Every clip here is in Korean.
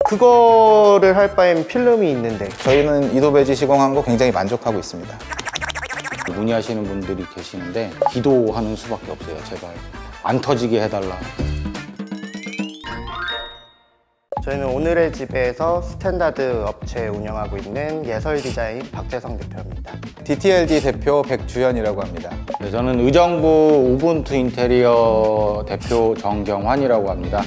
그거를 할 바엔 필름이 있는데. 저희는 이도배지 시공한 거 굉장히 만족하고 있습니다. 문의하시는 분들이 계시는데 기도하는 수밖에 없어요. 제발 안 터지게 해달라. 저희는 오늘의 집에서 스탠다드 업체 운영하고 있는 예설 디자인 박재성 대표입니다. DTLD 대표 백주현이라고 합니다. 네, 저는 의정부 우분투 인테리어 대표 정경환이라고 합니다.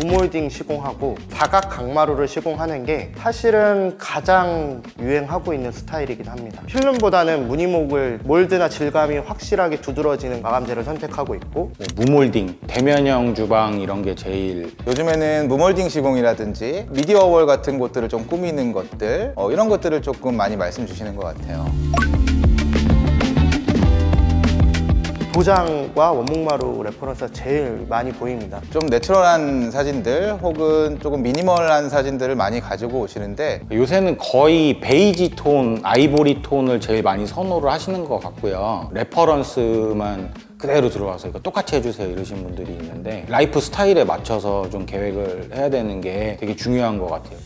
무몰딩 시공하고 사각 강마루를 시공하는 게 사실은 가장 유행하고 있는 스타일이긴 합니다. 필름보다는 무늬목을 몰드나 질감이 확실하게 두드러지는 마감재를 선택하고 있고, 무몰딩, 대면형 주방 이런 게 제일. 요즘에는 무몰딩 시공이라든지 미디어월 같은 곳들을 좀 꾸미는 것들, 이런 것들을 조금 많이 말씀 주시는 것 같아요. 도장과 원목마루 레퍼런스가 제일 많이 보입니다. 좀 내추럴한 사진들 혹은 조금 미니멀한 사진들을 많이 가지고 오시는데, 요새는 거의 베이지 톤, 아이보리 톤을 제일 많이 선호를 하시는 것 같고요. 레퍼런스만 그대로 들어와서 이거 똑같이 해주세요 이러신 분들이 있는데, 라이프 스타일에 맞춰서 좀 계획을 해야 되는 게 되게 중요한 것 같아요.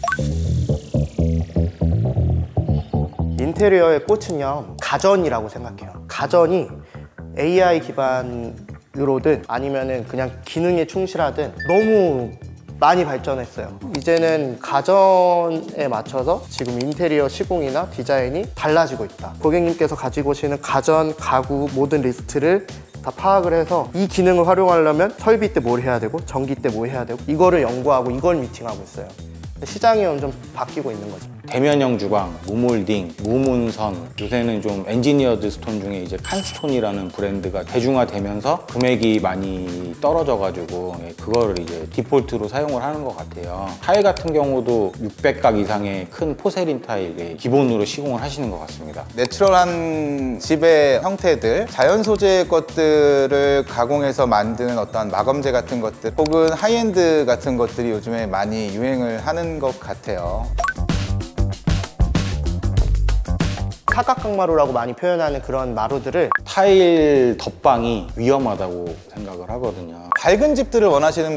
인테리어의 꽃은요, 가전이라고 생각해요. 가전이 AI 기반으로든 아니면은 그냥 기능에 충실하든 너무 많이 발전했어요. 이제는 가전에 맞춰서 지금 인테리어 시공이나 디자인이 달라지고 있다. 고객님께서 가지고 오시는 가전, 가구 모든 리스트를 다 파악을 해서 이 기능을 활용하려면 설비 때 뭘 해야 되고 전기 때 뭐 해야 되고 이거를 연구하고 이걸 미팅하고 있어요. 시장이 좀 바뀌고 있는 거죠. 대면형 주방, 무몰딩, 무문선, 요새는 좀 엔지니어드 스톤 중에 이제 칸스톤이라는 브랜드가 대중화되면서 금액이 많이 떨어져가지고 그거를 이제 디폴트로 사용을 하는 것 같아요. 타일 같은 경우도 600각 이상의 큰 포세린 타일에 기본으로 시공을 하시는 것 같습니다. 내추럴한 집의 형태들, 자연 소재 것들을 가공해서 만드는 어떤 마감재 같은 것들 혹은 하이엔드 같은 것들이 요즘에 많이 유행을 하는 것 같아요. 사각강마루라고 많이 표현하는 그런 마루들을 타일 덧방이 위험하다고 생각을 하거든요. 밝은 집들을 원하시는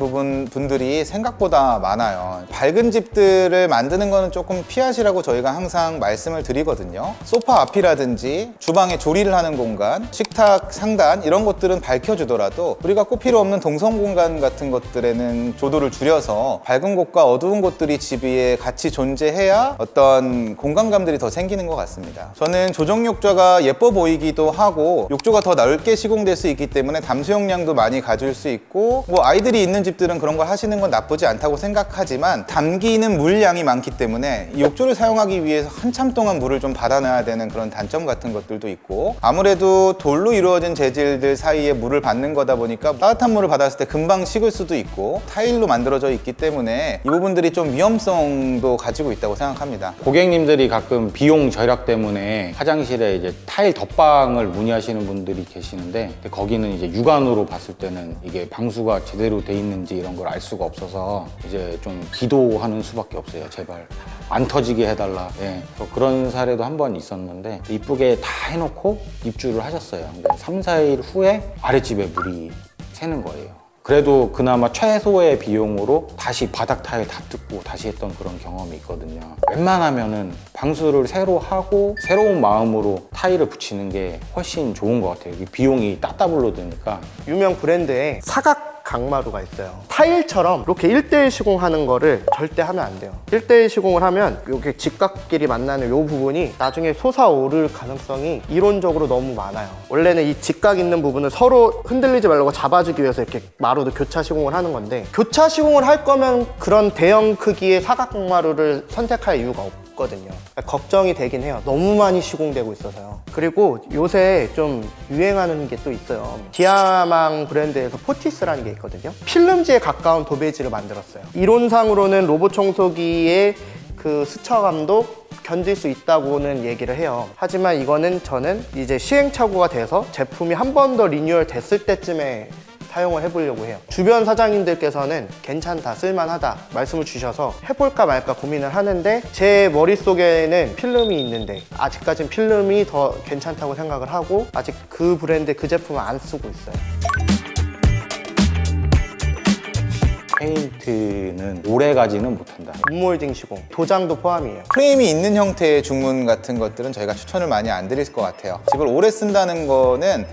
분들이 생각보다 많아요. 밝은 집들을 만드는 거는 조금 피하시라고 저희가 항상 말씀을 드리거든요. 소파 앞이라든지 주방에 조리를 하는 공간, 식탁 상단 이런 것들은 밝혀주더라도 우리가 꼭 필요 없는 동선 공간 같은 것들에는 조도를 줄여서 밝은 곳과 어두운 곳들이 집 위에 같이 존재해야 어떤 공간감들이 더 생기는 것 같습니다. 저는 조정 욕조가 예뻐 보이기도 하고 욕조가 더 넓게 시공될 수 있기 때문에 담수 용량도 많이 가질 수 있고, 뭐 아이들이 있는 집들은 그런 걸 하시는 건 나쁘지 않다고 생각하지만 담기는 물량이 많기 때문에 이 욕조를 사용하기 위해서 한참 동안 물을 좀 받아놔야 되는 그런 단점 같은 것들도 있고, 아무래도 돌로 이루어진 재질들 사이에 물을 받는 거다 보니까 따뜻한 물을 받았을 때 금방 식을 수도 있고 타일로 만들어져 있기 때문에 이 부분들이 좀 위험성도 가지고 있다고 생각합니다. 고객님들이 가끔 비용 절약 때문에 화장실에 이제 타일 덧방을 문의하시는 분들이 계시는데, 거기는 이제 육안으로 봤을 때는 이게 방수가 제대로 돼 있는지 이런 걸 알 수가 없어서 이제 좀 기도하는 수밖에 없어요. 제발 안 터지게 해달라. 예. 그런 사례도 한 번 있었는데 이쁘게 다 해놓고 입주를 하셨어요. 근데 3, 4일 후에 아랫집에 물이 새는 거예요. 그래도 그나마 최소의 비용으로 다시 바닥 타일 다 뜯고 다시 했던 그런 경험이 있거든요. 웬만하면은 방수를 새로 하고 새로운 마음으로 타일을 붙이는 게 훨씬 좋은 것 같아요. 비용이 따따블로 드니까. 유명 브랜드의 사각 강마루가 있어요. 타일처럼 이렇게 1대1 시공하는 거를 절대 하면 안 돼요. 1대1 시공을 하면 이렇게 직각끼리 만나는 이 부분이 나중에 솟아오를 가능성이 이론적으로 너무 많아요. 원래는 이 직각 있는 부분을 서로 흔들리지 말라고 잡아주기 위해서 이렇게 마루도 교차 시공을 하는 건데, 교차 시공을 할 거면 그런 대형 크기의 사각 강마루를 선택할 이유가 없거든요. 걱정이 되긴 해요. 너무 많이 시공되고 있어서요. 그리고 요새 좀 유행하는 게 또 있어요. 디아망 브랜드에서 포티스라는 게 있거든요. 필름지에 가까운 도배지를 만들었어요. 이론상으로는 로봇 청소기의 그 스쳐감도 견딜 수 있다고는 얘기를 해요. 하지만 이거는 저는 이제 시행착오가 돼서 제품이 한 번 더 리뉴얼 됐을 때쯤에 사용을 해보려고 해요. 주변 사장님들께서는 괜찮다, 쓸만하다 말씀을 주셔서 해볼까 말까 고민을 하는데, 제 머릿속에는 필름이 있는데 아직까지는 필름이 더 괜찮다고 생각을 하고 아직 그 브랜드 그 제품을 안 쓰고 있어요. 페인트는 오래 가지는 못한다. 무몰딩 시공, 도장도 포함이에요. 프레임이 있는 형태의 중문 같은 것들은 저희가 추천을 많이 안 드릴 것 같아요. 집을 오래 쓴다는 거는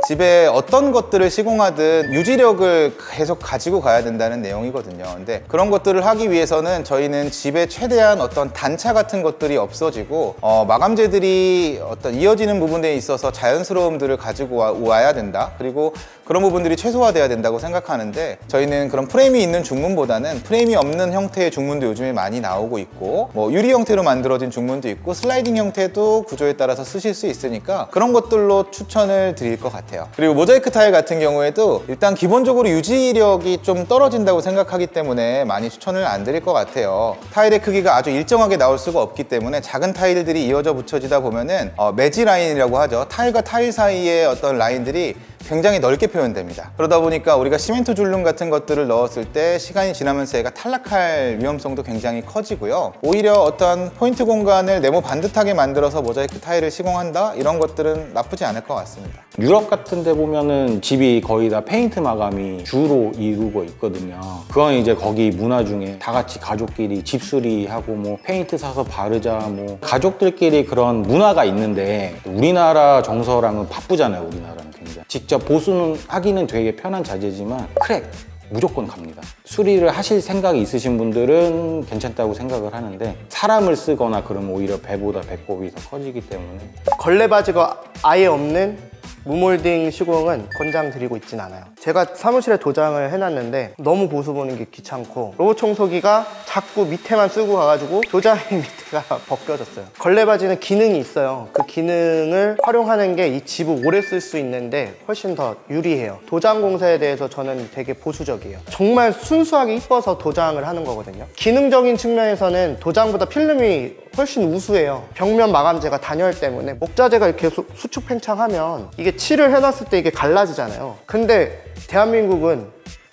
집에 어떤 것들을 시공하든 유지력을 계속 가지고 가야 된다는 내용이거든요. 근데 그런 것들을 하기 위해서는 저희는 집에 최대한 어떤 단차 같은 것들이 없어지고 마감재들이 어떤 이어지는 부분에 있어서 자연스러움들을 가지고 와야 된다. 그리고 그런 부분들이 최소화돼야 된다고 생각하는데, 저희는 그런 프레임이 있는 중문보다는 프레임이 없는 형태의 중문도 요즘에 많이 나오고 있고, 뭐 유리 형태로 만들어진 중문도 있고 슬라이딩 형태도 구조에 따라서 쓰실 수 있으니까 그런 것들로 추천을 드릴 것 같아요. 그리고 모자이크 타일 같은 경우에도 일단 기본적으로 유지력이 좀 떨어진다고 생각하기 때문에 많이 추천을 안 드릴 것 같아요. 타일의 크기가 아주 일정하게 나올 수가 없기 때문에 작은 타일들이 이어져 붙여지다 보면은 매지 라인이라고 하죠. 타일과 타일 사이의 어떤 라인들이 굉장히 넓게 표현됩니다. 그러다 보니까 우리가 시멘트 줄눈 같은 것들을 넣었을 때 시간이 지나면서 얘가 탈락할 위험성도 굉장히 커지고요. 오히려 어떤 포인트 공간을 네모 반듯하게 만들어서 모자이크 타일을 시공한다? 이런 것들은 나쁘지 않을 것 같습니다. 유럽 같은 데 보면은 집이 거의 다 페인트 마감이 주로 이루고 있거든요. 그건 이제 거기 문화 중에 다 같이 가족끼리 집수리하고 뭐 페인트 사서 바르자, 뭐 가족들끼리 그런 문화가 있는데, 우리나라 정서랑은 바쁘잖아요. 우리나라는 굉장히 직접 보수는 하기는 되게 편한 자재지만 크랙 무조건 갑니다. 수리를 하실 생각이 있으신 분들은 괜찮다고 생각을 하는데, 사람을 쓰거나 그러면 오히려 배보다 배꼽이 더 커지기 때문에. 걸레 바지가 아예 없는 무몰딩 시공은 권장드리고 있진 않아요. 제가 사무실에 도장을 해놨는데 너무 보수 보는 게 귀찮고, 로봇 청소기가 자꾸 밑에만 쓰고 가가지고 도장이 밑에가 벗겨졌어요. 걸레 바지는 기능이 있어요. 그 기능을 활용하는 게 이 집을 오래 쓸 수 있는데 훨씬 더 유리해요. 도장 공사에 대해서 저는 되게 보수적이에요. 정말 순수하게 이뻐서 도장을 하는 거거든요. 기능적인 측면에서는 도장보다 필름이 훨씬 우수해요. 벽면 마감재가 단열 때문에 목자재가 이렇게 수축 팽창하면 이게 칠을 해놨을 때 이게 갈라지잖아요. 근데 대한민국은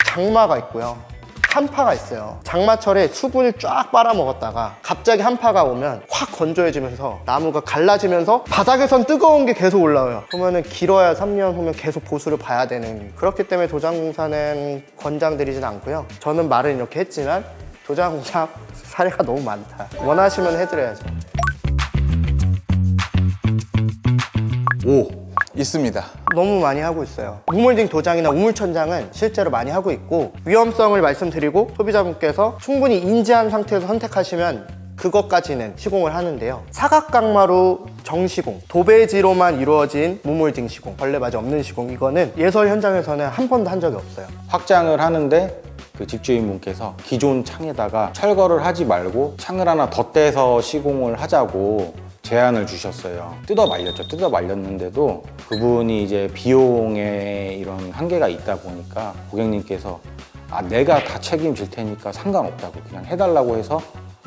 장마가 있고요, 한파가 있어요. 장마철에 수분을 쫙 빨아먹었다가 갑자기 한파가 오면 확 건조해지면서 나무가 갈라지면서 바닥에선 뜨거운 게 계속 올라와요. 그러면은 길어야 3년 후면 계속 보수를 봐야 되는, 그렇기 때문에 도장공사는 권장드리진 않고요. 저는 말은 이렇게 했지만 도장공사 사례가 너무 많다. 원하시면 해드려야죠. 있습니다. 너무 많이 하고 있어요. 무몰딩 도장이나 우물천장은 실제로 많이 하고 있고, 위험성을 말씀드리고 소비자분께서 충분히 인지한 상태에서 선택하시면 그것까지는 시공을 하는데요. 사각강마루 정시공, 도배지로만 이루어진 무몰딩 시공, 걸레바지 없는 시공, 이거는 예설 현장에서는 한 번도 한 적이 없어요. 확장을 하는데 그 집주인분께서 기존 창에다가 철거를 하지 말고 창을 하나 덧대서 시공을 하자고 제안을 주셨어요. 뜯어 말렸죠. 뜯어 말렸는데도 그분이 이제 비용에 이런 한계가 있다 보니까 고객님께서 내가 다 책임질 테니까 상관없다고 그냥 해달라고 해서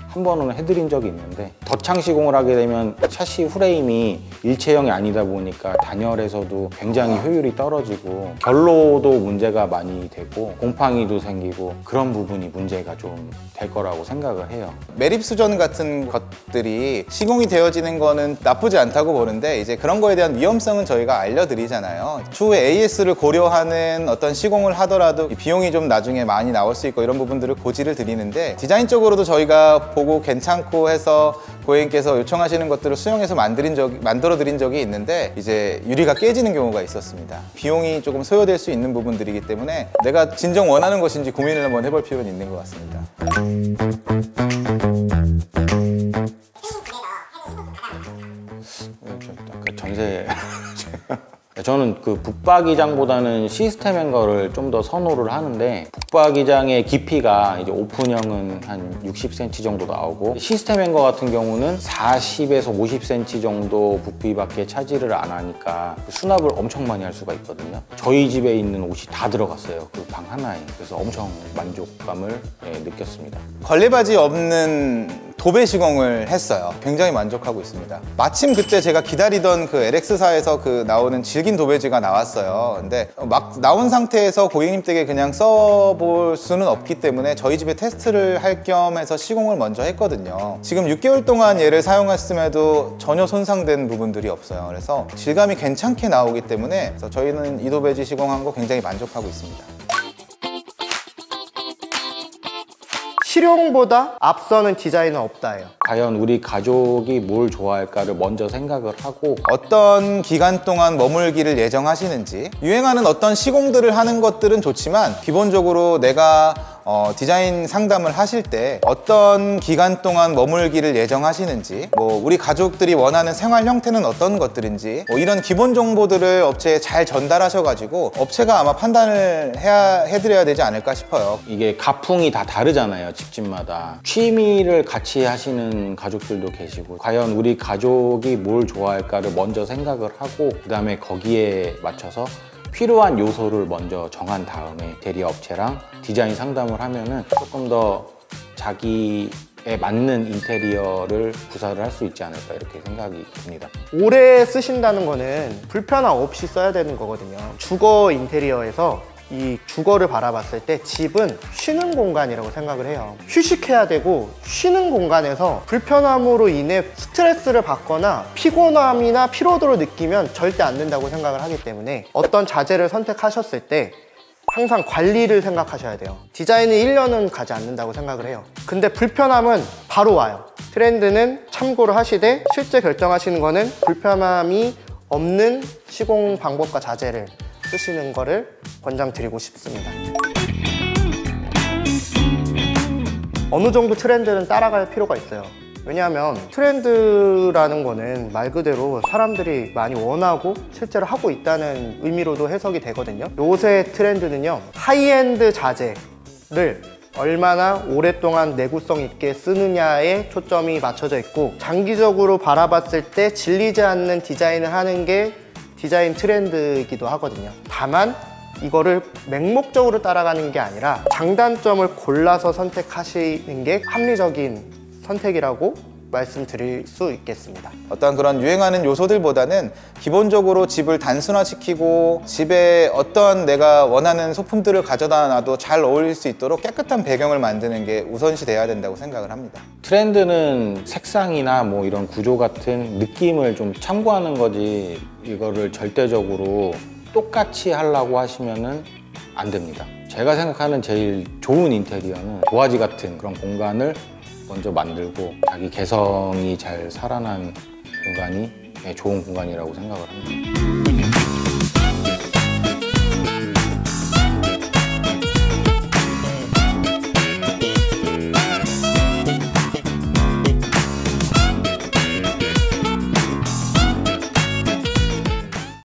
한 번은 해드린 적이 있는데, 덧창 시공을 하게 되면 샤시 프레임이 일체형이 아니다 보니까 단열에서도 굉장히 효율이 떨어지고 결로도 문제가 많이 되고 곰팡이도 생기고 그런 부분이 문제가 좀 될 거라고 생각을 해요. 매립 수전 같은 것들이 시공이 되어지는 거는 나쁘지 않다고 보는데, 이제 그런 거에 대한 위험성은 저희가 알려드리잖아요. 추후에 AS를 고려하는 어떤 시공을 하더라도 비용이 좀 나중에 많이 나올 수 있고 이런 부분들을 고지를 드리는데, 디자인적으로도 저희가 보고 괜찮고 해서 고객님께서 요청하시는 것들을 수용해서 만들어 드린 적이 있는데, 이제 유리가 깨지는 경우가 있었습니다. 비용이 조금 소요될 수 있는 부분들이기 때문에 내가 진정 원하는 것인지 고민을 한번 해볼 필요는 있는 것 같습니다. 전세 저는 그 북박이장보다는 시스템인 거를 좀 더 선호를 하는데, 북박이장의 깊이가 이제 오픈형은 한 60cm 정도 나오고, 시스템인 거 같은 경우는 40에서 50cm 정도 부피밖에 차지를 안 하니까 수납을 엄청 많이 할 수가 있거든요. 저희 집에 있는 옷이 다 들어갔어요, 그 방 하나에. 그래서 엄청 만족감을 느꼈습니다. 걸레바지 없는 도배 시공을 했어요. 굉장히 만족하고 있습니다. 마침 그때 제가 기다리던 그 LX사에서 그 나오는 질긴 도배지가 나왔어요. 근데 막 나온 상태에서 고객님 댁에 그냥 써볼 수는 없기 때문에 저희 집에 테스트를 할 겸 해서 시공을 먼저 했거든요. 지금 6개월 동안 얘를 사용했음에도 전혀 손상된 부분들이 없어요. 그래서 질감이 괜찮게 나오기 때문에 그래서 저희는 이 도배지 시공한 거 굉장히 만족하고 있습니다. 실용보다 앞서는 디자인은 없다예요. 과연 우리 가족이 뭘 좋아할까를 먼저 생각을 하고 어떤 기간 동안 머물기를 예정하시는지, 유행하는 어떤 시공들을 하는 것들은 좋지만 기본적으로 내가 디자인 상담을 하실 때 어떤 기간 동안 머물기를 예정하시는지, 뭐 우리 가족들이 원하는 생활 형태는 어떤 것들인지, 뭐 이런 기본 정보들을 업체에 잘 전달하셔가지고 업체가 아마 판단을 해드려야 되지 않을까 싶어요. 이게 가풍이 다 다르잖아요, 집집마다. 취미를 같이 하시는 가족들도 계시고, 과연 우리 가족이 뭘 좋아할까를 먼저 생각을 하고 그 다음에 거기에 맞춰서 필요한 요소를 먼저 정한 다음에 대리 업체랑 디자인 상담을 하면은 조금 더 자기에 맞는 인테리어를 구사를 할 수 있지 않을까 이렇게 생각이 듭니다. 오래 쓰신다는 거는 불편함 없이 써야 되는 거거든요. 주거 인테리어에서 이 주거를 바라봤을 때 집은 쉬는 공간이라고 생각을 해요. 휴식해야 되고, 쉬는 공간에서 불편함으로 인해 스트레스를 받거나 피곤함이나 피로도를 느끼면 절대 안 된다고 생각을 하기 때문에 어떤 자재를 선택하셨을 때 항상 관리를 생각하셔야 돼요. 디자인이 1년은 가지 않는다고 생각을 해요. 근데 불편함은 바로 와요. 트렌드는 참고를 하시되 실제 결정하시는 거는 불편함이 없는 시공 방법과 자재를 쓰시는 거를 권장드리고 싶습니다. 어느 정도 트렌드는 따라갈 필요가 있어요. 왜냐하면 트렌드라는 거는 말 그대로 사람들이 많이 원하고 실제로 하고 있다는 의미로도 해석이 되거든요. 요새 트렌드는요, 하이엔드 자재를 얼마나 오랫동안 내구성 있게 쓰느냐에 초점이 맞춰져 있고, 장기적으로 바라봤을 때 질리지 않는 디자인을 하는 게 디자인 트렌드이기도 하거든요. 다만 이거를 맹목적으로 따라가는 게 아니라 장단점을 골라서 선택하시는 게 합리적인 선택이라고 말씀드릴 수 있겠습니다. 어떤 그런 유행하는 요소들보다는 기본적으로 집을 단순화시키고 집에 어떤 내가 원하는 소품들을 가져다 놔도 잘 어울릴 수 있도록 깨끗한 배경을 만드는 게 우선시 돼야 된다고 생각을 합니다. 트렌드는 색상이나 뭐 이런 구조 같은 느낌을 좀 참고하는 거지, 이거를 절대적으로 똑같이 하려고 하시면은 안 됩니다. 제가 생각하는 제일 좋은 인테리어는 도화지 같은 그런 공간을 먼저 만들고 자기 개성이 잘 살아난 공간이 좋은 공간이라고 생각을 합니다.